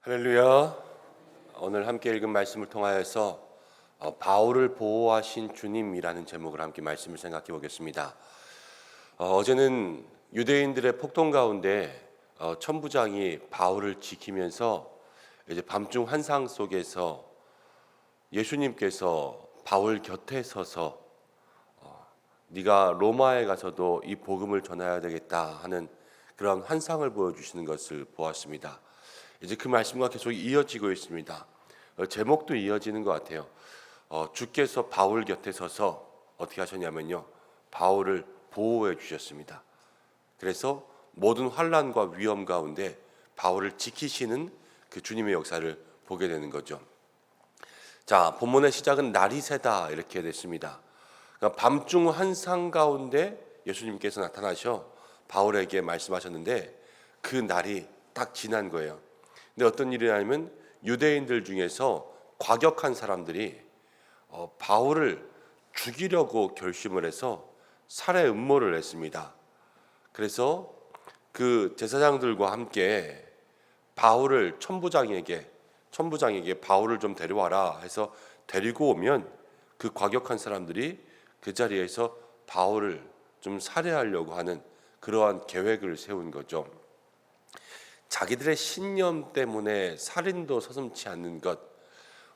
할렐루야. 오늘 함께 읽은 말씀을 통하여서 바울을 보호하신 주님이라는 제목을 함께 말씀을 생각해 보겠습니다. 어제는 유대인들의 폭동 가운데 천부장이 바울을 지키면서 이제 밤중 환상 속에서 예수님께서 바울 곁에 서서 네가 로마에 가서도 이 복음을 전해야 되겠다 하는 그런 환상을 보여주시는 것을 보았습니다. 이제 그 말씀과 계속 이어지고 있습니다. 제목도 이어지는 것 같아요. 주께서 바울 곁에 서서 어떻게 하셨냐면요, 바울을 보호해 주셨습니다. 그래서 모든 환난과 위험 가운데 바울을 지키시는 그 주님의 역사를 보게 되는 거죠. 자, 본문의 시작은 날이 새다 이렇게 됐습니다. 그러니까 밤중 환상 가운데 예수님께서 나타나셔 바울에게 말씀하셨는데 그 날이 딱 지난 거예요. 근데 어떤 일이냐면 유대인들 중에서 과격한 사람들이 바울을 죽이려고 결심을 해서 살해 음모를 했습니다. 그래서 그 제사장들과 함께 바울을 천부장에게 바울을 좀 데려와라 해서 데리고 오면 그 과격한 사람들이 그 자리에서 바울을 좀 살해하려고 하는 그러한 계획을 세운 거죠. 자기들의 신념 때문에 살인도 서슴지 않는 것,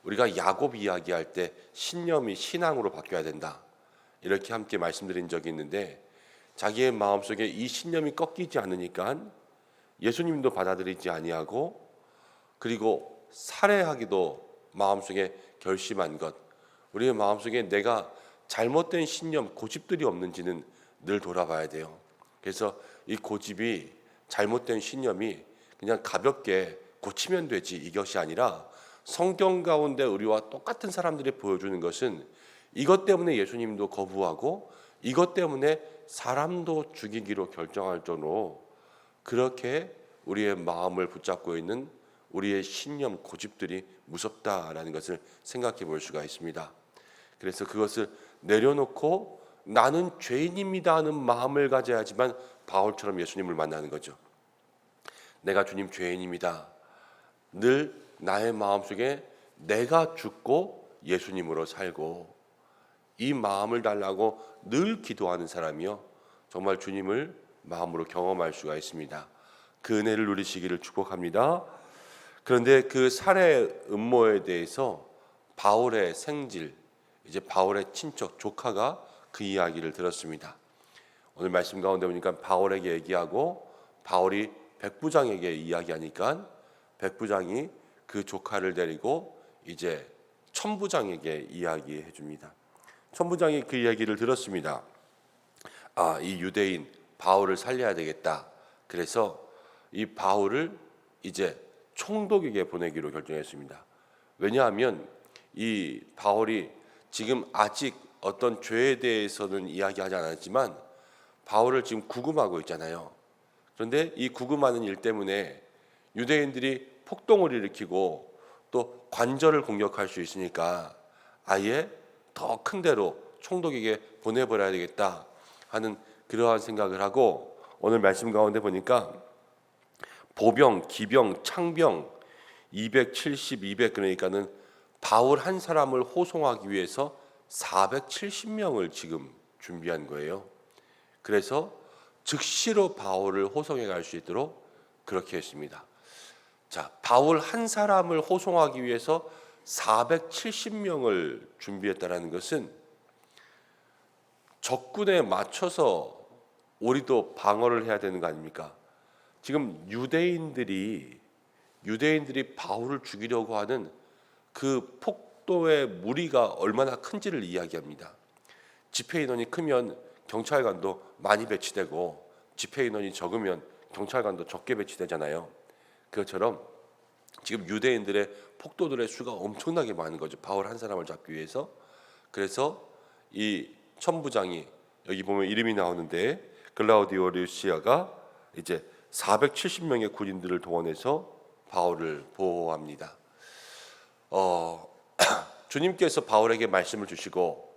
우리가 야곱 이야기할 때 신념이 신앙으로 바뀌어야 된다 이렇게 함께 말씀드린 적이 있는데, 자기의 마음속에 이 신념이 꺾이지 않으니까 예수님도 받아들이지 아니하고 그리고 살해하기도 마음속에 결심한 것, 우리의 마음속에 내가 잘못된 신념, 고집들이 없는지는 늘 돌아봐야 돼요. 그래서 이 고집이, 잘못된 신념이 그냥 가볍게 고치면 되지 이것이 아니라, 성경 가운데 우리와 똑같은 사람들이 보여주는 것은 이것 때문에 예수님도 거부하고 이것 때문에 사람도 죽이기로 결정할 정도로 그렇게 우리의 마음을 붙잡고 있는 우리의 신념, 고집들이 무섭다라는 것을 생각해 볼 수가 있습니다. 그래서 그것을 내려놓고 나는 죄인입니다 하는 마음을 가져야지만 바울처럼 예수님을 만나는 거죠. 내가 주님 죄인입니다. 늘 나의 마음속에 내가 죽고 예수님으로 살고 이 마음을 달라고 늘 기도하는 사람이요, 정말 주님을 마음으로 경험할 수가 있습니다. 그 은혜를 누리시기를 축복합니다. 그런데 그 살해 음모에 대해서 바울의 생질, 이제 바울의 친척 조카가 그 이야기를 들었습니다. 오늘 말씀 가운데 보니까 바울에게 얘기하고 바울이 백부장에게 이야기하니까 백부장이 그 조카를 데리고 이제 천부장에게 이야기해 줍니다. 천부장이 그 이야기를 들었습니다. 이 유대인 바울을 살려야 되겠다. 그래서 이 바울을 이제 총독에게 보내기로 결정했습니다. 왜냐하면 이 바울이 지금 아직 어떤 죄에 대해서는 이야기하지 않았지만 바울을 지금 구금하고 있잖아요. 그런데 이 구금하는 일 때문에 유대인들이 폭동을 일으키고 또 관절을 공격할 수 있으니까 아예 더 큰 데로 총독에게 보내버려야 되겠다 하는 그러한 생각을 하고, 오늘 말씀 가운데 보니까 보병, 기병, 창병 270, 200, 그러니까는 바울 한 사람을 호송하기 위해서 470명을 지금 준비한 거예요. 그래서 즉시로 바울을 호송해 갈 수 있도록 그렇게 했습니다. 자, 바울 한 사람을 호송하기 위해서 470명을 준비했다는 것은 적군에 맞춰서 우리도 방어를 해야 되는 거 아닙니까? 지금 유대인들이 바울을 죽이려고 하는 그 폭도의 무리가 얼마나 큰지를 이야기합니다. 집회 인원이 크면 경찰관도 많이 배치되고 집회 인원이 적으면 경찰관도 적게 배치되잖아요. 그것처럼 지금 유대인들의 폭도들의 수가 엄청나게 많은 거죠. 바울 한 사람을 잡기 위해서. 그래서 이 천부장이, 여기 보면 이름이 나오는데 글라우디오 루시아가 이제 470명의 군인들을 동원해서 바울을 보호합니다. 주님께서 바울에게 말씀을 주시고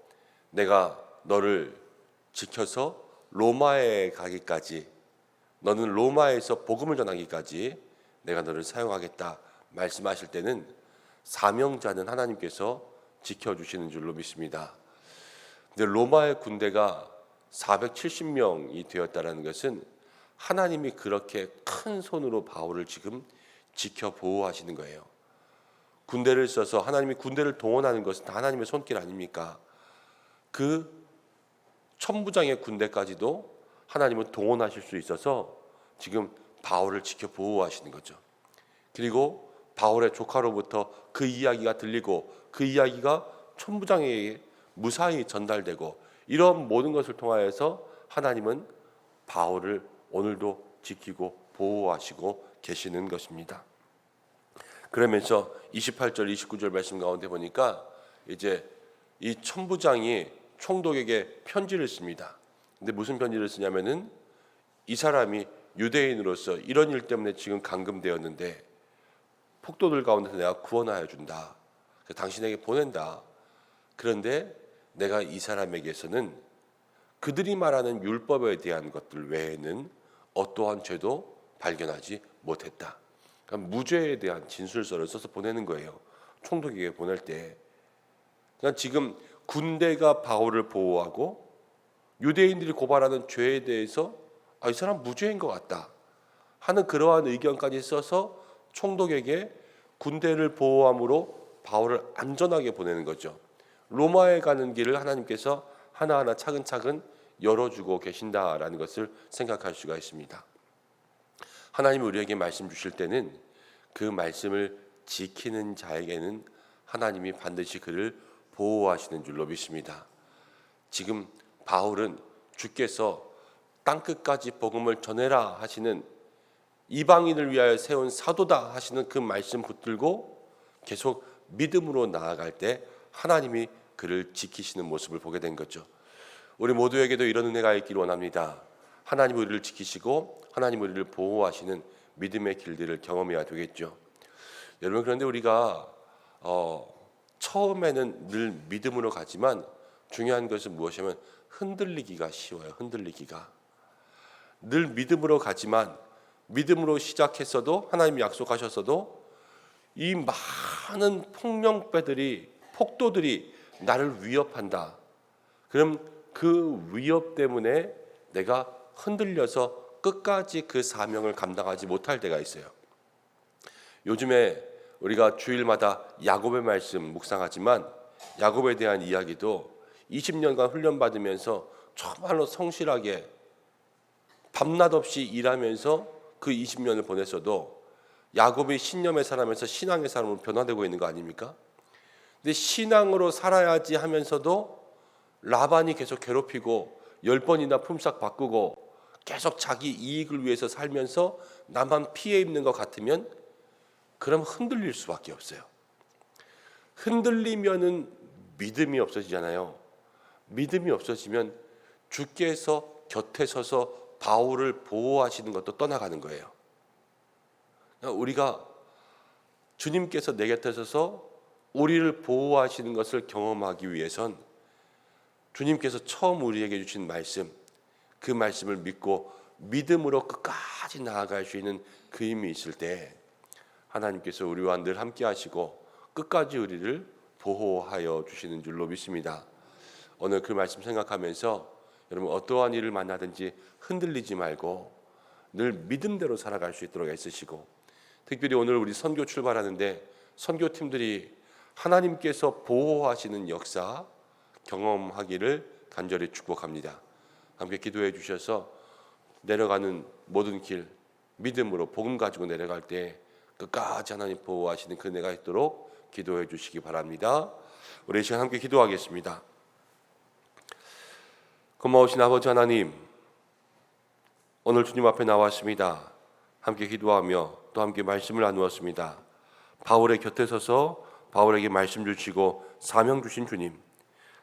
내가 너를 지켜서 로마에 가기까지, 너는 로마에서 복음을 전하기까지 내가 너를 사용하겠다 말씀하실 때는 사명자는 하나님께서 지켜주시는 줄로 믿습니다. 근데 로마의 군대가 470명이 되었다는 것은 하나님이 그렇게 큰 손으로 바울을 지금 지켜 보호하시는 거예요. 군대를 써서 하나님이 군대를 동원하는 것은 다 하나님의 손길 아닙니까? 그 천부장의 군대까지도 하나님은 동원하실 수 있어서 지금 바울을 지켜 보호하시는 거죠. 그리고 바울의 조카로부터 그 이야기가 들리고 그 이야기가 천부장에게 무사히 전달되고 이런 모든 것을 통하여서 하나님은 바울을 오늘도 지키고 보호하시고 계시는 것입니다. 그러면서 28절 29절 말씀 가운데 보니까 이제 이 천부장이 총독에게 편지를 씁니다. 근데 무슨 편지를 쓰냐면은 이 사람이 유대인으로서 이런 일 때문에 지금 감금되었는데 폭도들 가운데서 내가 구원하여 준다. 당신에게 보낸다. 그런데 내가 이 사람에게서는 그들이 말하는 율법에 대한 것들 외에는 어떠한 죄도 발견하지 못했다. 그러니까 무죄에 대한 진술서를 써서 보내는 거예요. 총독에게 보낼 때. 그러니까 지금 군대가 바울을 보호하고 유대인들이 고발하는 죄에 대해서 이 사람 무죄인 것 같다 하는 그러한 의견까지 써서 총독에게 군대를 보호함으로 바울을 안전하게 보내는 거죠. 로마에 가는 길을 하나님께서 하나하나 차근차근 열어주고 계신다라는 것을 생각할 수가 있습니다. 하나님이 우리에게 말씀 주실 때는 그 말씀을 지키는 자에게는 하나님이 반드시 그를 보호하시는 줄로 믿습니다. 지금 바울은 주께서 땅끝까지 복음을 전해라 하시는 이방인을 위하여 세운 사도다 하시는 그 말씀 붙들고 계속 믿음으로 나아갈 때 하나님이 그를 지키시는 모습을 보게 된 거죠. 우리 모두에게도 이런 은혜가 있기를 원합니다. 하나님 우리를 지키시고 하나님 우리를 보호하시는 믿음의 길들을 경험해야 되겠죠. 여러분, 그런데 우리가 처음에는 늘 믿음으로 가지만 중요한 것은 무엇이냐면 흔들리기가 쉬워요. 흔들리기가. 늘 믿음으로 가지만 믿음으로 시작했어도 하나님이 약속하셨어도 이 많은 폭도들이 나를 위협한다. 그럼 그 위협 때문에 내가 흔들려서 끝까지 그 사명을 감당하지 못할 때가 있어요. 요즘에 우리가 주일마다 야곱의 말씀 묵상하지만 야곱에 대한 이야기도 20년간 훈련받으면서 정말로 성실하게 밤낮 없이 일하면서 그 20년을 보냈어도 야곱이 신념의 사람에서 신앙의 사람으로 변화되고 있는 거 아닙니까? 근데 신앙으로 살아야지 하면서도 라반이 계속 괴롭히고 10번이나 품삯 바꾸고 계속 자기 이익을 위해서 살면서 나만 피해 입는 것 같으면 그럼 흔들릴 수밖에 없어요. 흔들리면은 믿음이 없어지잖아요. 믿음이 없어지면 주께서 곁에 서서 바울을 보호하시는 것도 떠나가는 거예요. 우리가 주님께서 내 곁에 서서 우리를 보호하시는 것을 경험하기 위해선 주님께서 처음 우리에게 주신 말씀, 그 말씀을 믿고 믿음으로 끝까지 나아갈 수 있는 그 힘이 있을 때 하나님께서 우리와 늘 함께 하시고 끝까지 우리를 보호하여 주시는 줄로 믿습니다. 오늘 그 말씀 생각하면서 여러분 어떠한 일을 만나든지 흔들리지 말고 늘 믿음대로 살아갈 수 있도록 애쓰시고, 특별히 오늘 우리 선교 출발하는데 선교팀들이 하나님께서 보호하시는 역사 경험하기를 간절히 축복합니다. 함께 기도해 주셔서 내려가는 모든 길 믿음으로 복음 가지고 내려갈 때 끝까지 하나님 보호하시는 그 은혜가 있도록 기도해 주시기 바랍니다. 우리 이 시간 함께 기도하겠습니다. 고마우신 아버지 하나님, 오늘 주님 앞에 나왔습니다. 함께 기도하며 또 함께 말씀을 나누었습니다. 바울의 곁에 서서 바울에게 말씀 주시고 사명 주신 주님,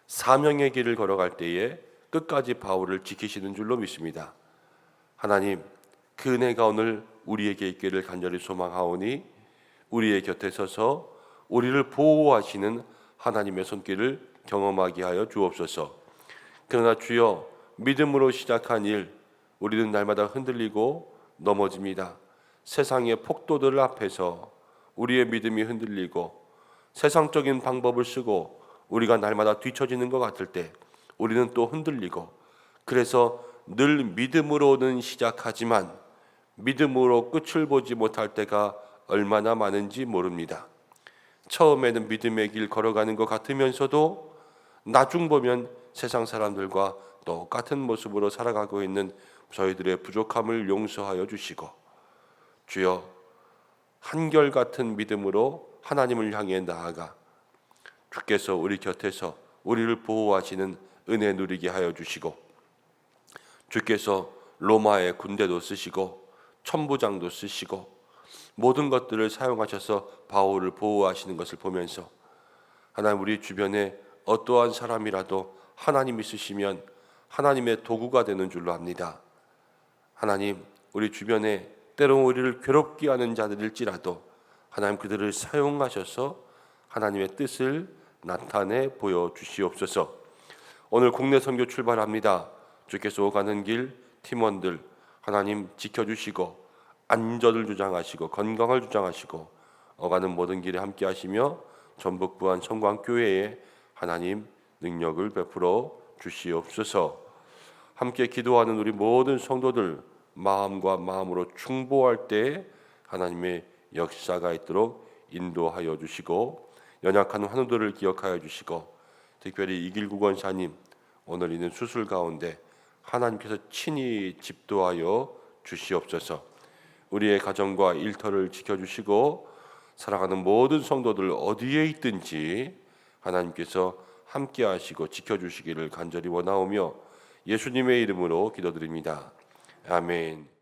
사명의 길을 걸어갈 때에 끝까지 바울을 지키시는 줄로 믿습니다. 하나님, 그 은혜가 오늘 우리에게 있기를 간절히 소망하오니 우리의 곁에 서서 우리를 보호하시는 하나님의 손길을 경험하게 하여 주옵소서. 그러나 주여, 믿음으로 시작한 일 우리는 날마다 흔들리고 넘어집니다. 세상의 폭도들 앞에서 우리의 믿음이 흔들리고 세상적인 방법을 쓰고 우리가 날마다 뒤처지는 것 같을 때 우리는 또 흔들리고, 그래서 늘 믿음으로는 시작하지만 믿음으로 끝을 보지 못할 때가 얼마나 많은지 모릅니다. 처음에는 믿음의 길 걸어가는 것 같으면서도 나중 보면 세상 사람들과 똑같은 모습으로 살아가고 있는 저희들의 부족함을 용서하여 주시고, 주여 한결같은 믿음으로 하나님을 향해 나아가 주께서 우리 곁에서 우리를 보호하시는 은혜 누리게 하여 주시고, 주께서 로마의 군대도 쓰시고 천부장도 쓰시고 모든 것들을 사용하셔서 바울을 보호하시는 것을 보면서, 하나님 우리 주변에 어떠한 사람이라도 하나님이 쓰시면 하나님의 도구가 되는 줄로 압니다. 하나님 우리 주변에 때로 우리를 괴롭게 하는 자들일지라도 하나님 그들을 사용하셔서 하나님의 뜻을 나타내 보여주시옵소서. 오늘 국내 선교 출발합니다. 주께서 오가는 길 팀원들 하나님 지켜주시고 안전을 주장하시고 건강을 주장하시고 오가는 모든 길에 함께 하시며 전북부안 성광교회에 하나님 능력을 베풀어 주시옵소서. 함께 기도하는 우리 모든 성도들 마음과 마음으로 충보할 때 하나님의 역사가 있도록 인도하여 주시고, 연약한 환우들을 기억하여 주시고, 특별히 이길구 권사님 오늘 있는 수술 가운데 하나님께서 친히 집도하여 주시옵소서. 우리의 가정과 일터를 지켜주시고 살아가는 모든 성도들 어디에 있든지 하나님께서 함께 하시고 지켜주시기를 간절히 원하오며 예수님의 이름으로 기도드립니다. 아멘.